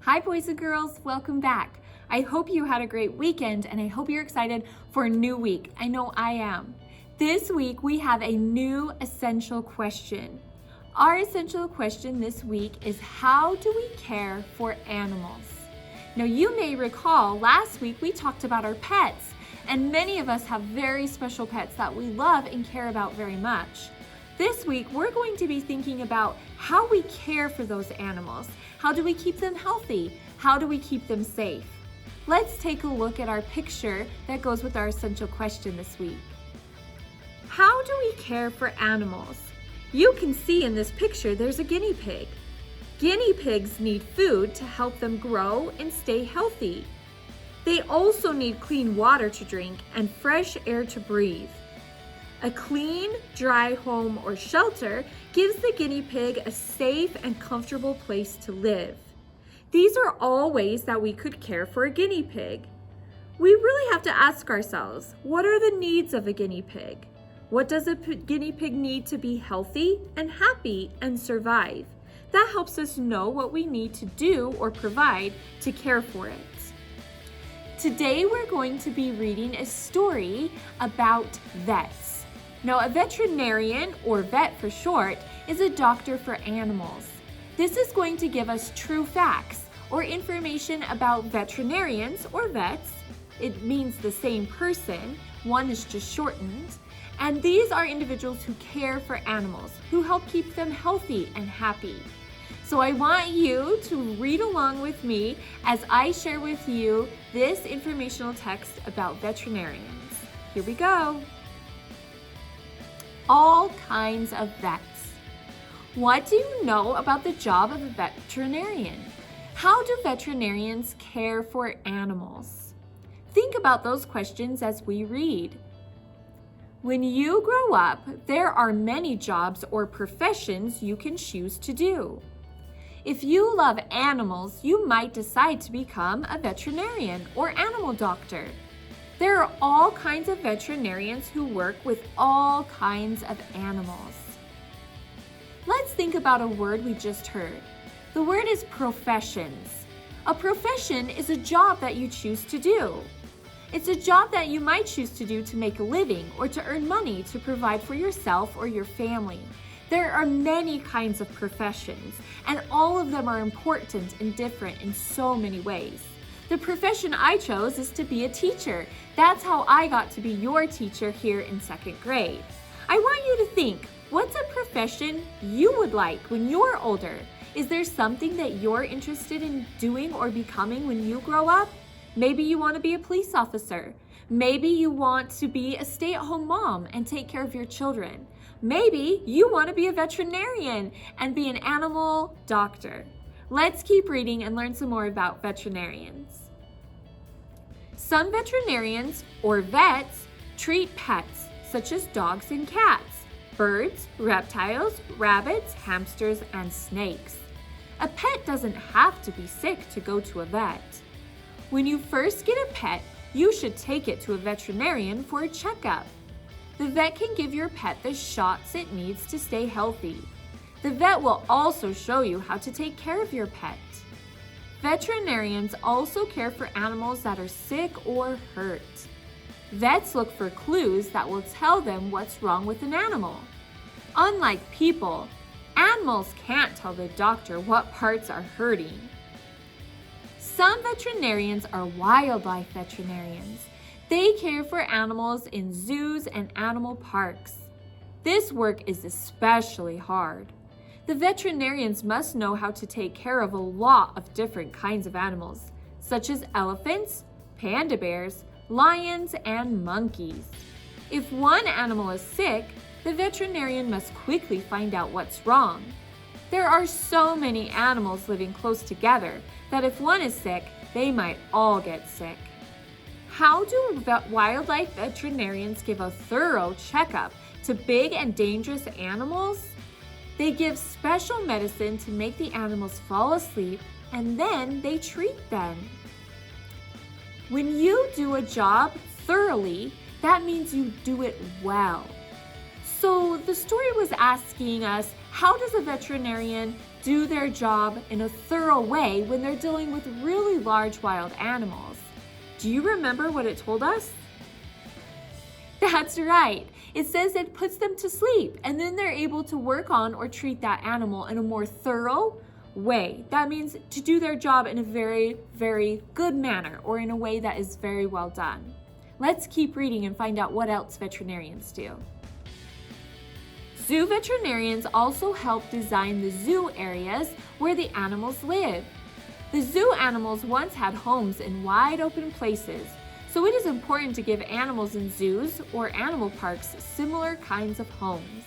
Hi boys and girls, welcome back. I hope you had a great weekend and I hope you're excited for a new week. I know I am. This week we have a new essential question. Our essential question this week is, how do we care for animals? Now you may recall last week we talked about our pets, and many of us have very special pets that we love and care about very much. This week, we're going to be thinking about how we care for those animals. How do we keep them healthy? How do we keep them safe? Let's take a look at our picture that goes with our essential question this week. How do we care for animals? You can see in this picture there's a guinea pig. Guinea pigs need food to help them grow and stay healthy. They also need clean water to drink and fresh air to breathe. A clean, dry home or shelter gives the guinea pig a safe and comfortable place to live. These are all ways that we could care for a guinea pig. We really have to ask ourselves, what are the needs of a guinea pig? What does a guinea pig need to be healthy and happy and survive? That helps us know what we need to do or provide to care for it. Today we're going to be reading a story about vets. Now, a veterinarian, or vet for short, is a doctor for animals. This is going to give us true facts or information about veterinarians or vets. It means the same person, one is just shortened. And these are individuals who care for animals, who help keep them healthy and happy. So I want you to read along with me as I share with you this informational text about veterinarians. Here we go. All kinds of vets. What do you know about the job of a veterinarian? How do veterinarians care for animals? Think about those questions as we read. When you grow up, there are many jobs or professions you can choose to do. If you love animals, you might decide to become a veterinarian or animal doctor. There are all kinds of veterinarians who work with all kinds of animals. Let's think about a word we just heard. The word is professions. A profession is a job that you choose to do. It's a job that you might choose to do to make a living or to earn money to provide for yourself or your family. There are many kinds of professions, and all of them are important and different in so many ways. The profession I chose is to be a teacher. That's how I got to be your teacher here in second grade. I want you to think, what's a profession you would like when you're older? Is there something that you're interested in doing or becoming when you grow up? Maybe you want to be a police officer. Maybe you want to be a stay-at-home mom and take care of your children. Maybe you want to be a veterinarian and be an animal doctor. Let's keep reading and learn some more about veterinarians. Some veterinarians, or vets, treat pets such as dogs and cats, birds, reptiles, rabbits, hamsters, and snakes. A pet doesn't have to be sick to go to a vet. When you first get a pet, you should take it to a veterinarian for a checkup. The vet can give your pet the shots it needs to stay healthy. The vet will also show you how to take care of your pet. Veterinarians also care for animals that are sick or hurt. Vets look for clues that will tell them what's wrong with an animal. Unlike people, animals can't tell the doctor what parts are hurting. Some veterinarians are wildlife veterinarians. They care for animals in zoos and animal parks. This work is especially hard. The veterinarians must know how to take care of a lot of different kinds of animals, such as elephants, panda bears, lions, and monkeys. If one animal is sick, the veterinarian must quickly find out what's wrong. There are so many animals living close together that if one is sick, they might all get sick. How do wildlife veterinarians give a thorough checkup to big and dangerous animals? They give special medicine to make the animals fall asleep, and then they treat them. When you do a job thoroughly, that means you do it well. So the story was asking us, how does a veterinarian do their job in a thorough way when they're dealing with really large wild animals. Do you remember what it told us? That's right. It says it puts them to sleep, and then they're able to work on or treat that animal in a more thorough way. That means to do their job in a very, very good manner, or in a way that is very well done. Let's keep reading and find out what else veterinarians do. Zoo veterinarians also help design the zoo areas where the animals live. The zoo animals once had homes in wide open places, so it is important to give animals in zoos or animal parks similar kinds of homes.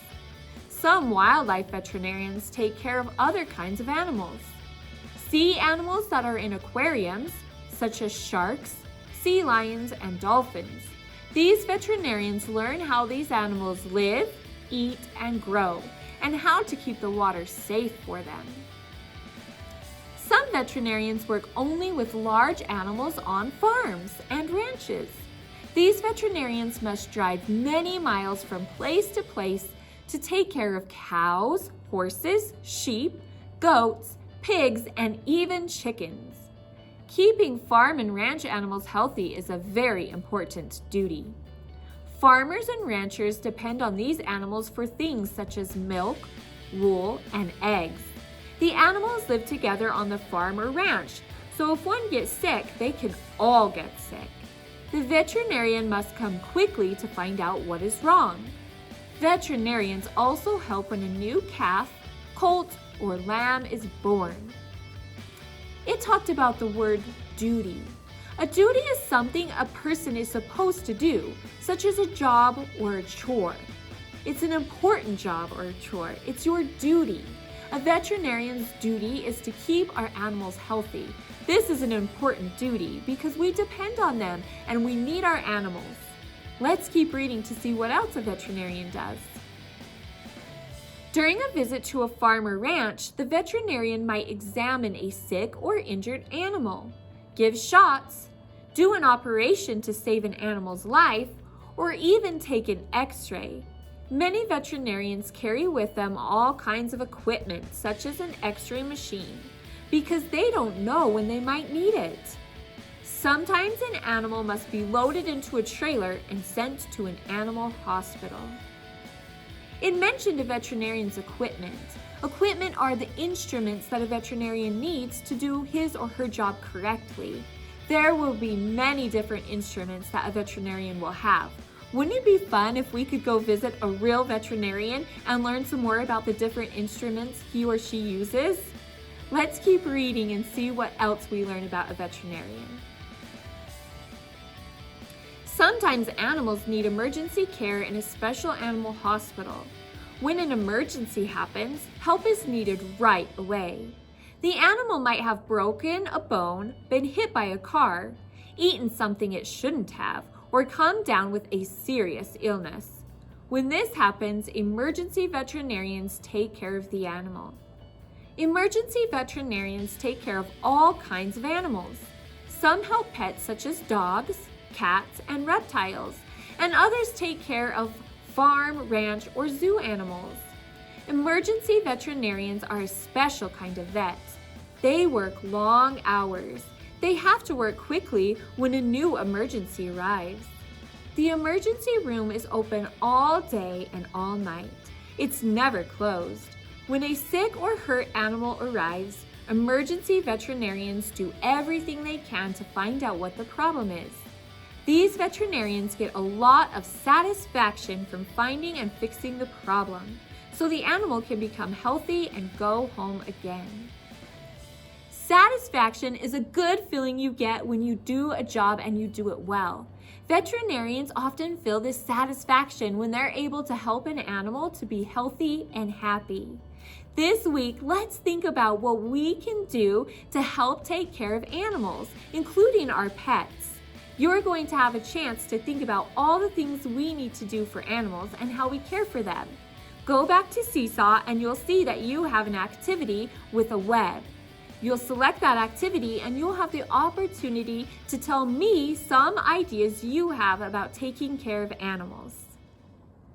Some wildlife veterinarians take care of other kinds of animals. Sea animals that are in aquariums, such as sharks, sea lions, and dolphins. These veterinarians learn how these animals live, eat, and grow, and how to keep the water safe for them. Some veterinarians work only with large animals on farms and ranches. These veterinarians must drive many miles from place to place to take care of cows, horses, sheep, goats, pigs, and even chickens. Keeping farm and ranch animals healthy is a very important duty. Farmers and ranchers depend on these animals for things such as milk, wool, and eggs. The animals live together on the farm or ranch, so if one gets sick, they can all get sick. The veterinarian must come quickly to find out what is wrong. Veterinarians also help when a new calf, colt, or lamb is born. It talked about the word duty. A duty is something a person is supposed to do, such as a job or a chore. It's an important job or a chore. It's your duty. A veterinarian's duty is to keep our animals healthy. This is an important duty because we depend on them and we need our animals. Let's keep reading to see what else a veterinarian does. During a visit to a farm or ranch, the veterinarian might examine a sick or injured animal, give shots, do an operation to save an animal's life, or even take an x-ray. Many veterinarians carry with them all kinds of equipment, such as an x-ray machine, because they don't know when they might need it. Sometimes an animal must be loaded into a trailer and sent to an animal hospital. It mentioned a veterinarian's equipment. Equipment are the instruments that a veterinarian needs to do his or her job correctly. There will be many different instruments that a veterinarian will have. Wouldn't it be fun if we could go visit a real veterinarian and learn some more about the different instruments he or she uses? Let's keep reading and see what else we learn about a veterinarian. Sometimes animals need emergency care in a special animal hospital. When an emergency happens, help is needed right away. The animal might have broken a bone, been hit by a car, eaten something it shouldn't have, or come down with a serious illness. When this happens, emergency veterinarians take care of the animal. Emergency veterinarians take care of all kinds of animals. Some help pets such as dogs, cats, and reptiles, and others take care of farm, ranch, or zoo animals. Emergency veterinarians are a special kind of vet. They work long hours. They have to work quickly when a new emergency arrives. The emergency room is open all day and all night. It's never closed. When a sick or hurt animal arrives, emergency veterinarians do everything they can to find out what the problem is. These veterinarians get a lot of satisfaction from finding and fixing the problem, so the animal can become healthy and go home again. Satisfaction is a good feeling you get when you do a job and you do it well. Veterinarians often feel this satisfaction when they're able to help an animal to be healthy and happy. This week, let's think about what we can do to help take care of animals, including our pets. You're going to have a chance to think about all the things we need to do for animals and how we care for them. Go back to Seesaw and you'll see that you have an activity with a web. You'll select that activity and you'll have the opportunity to tell me some ideas you have about taking care of animals.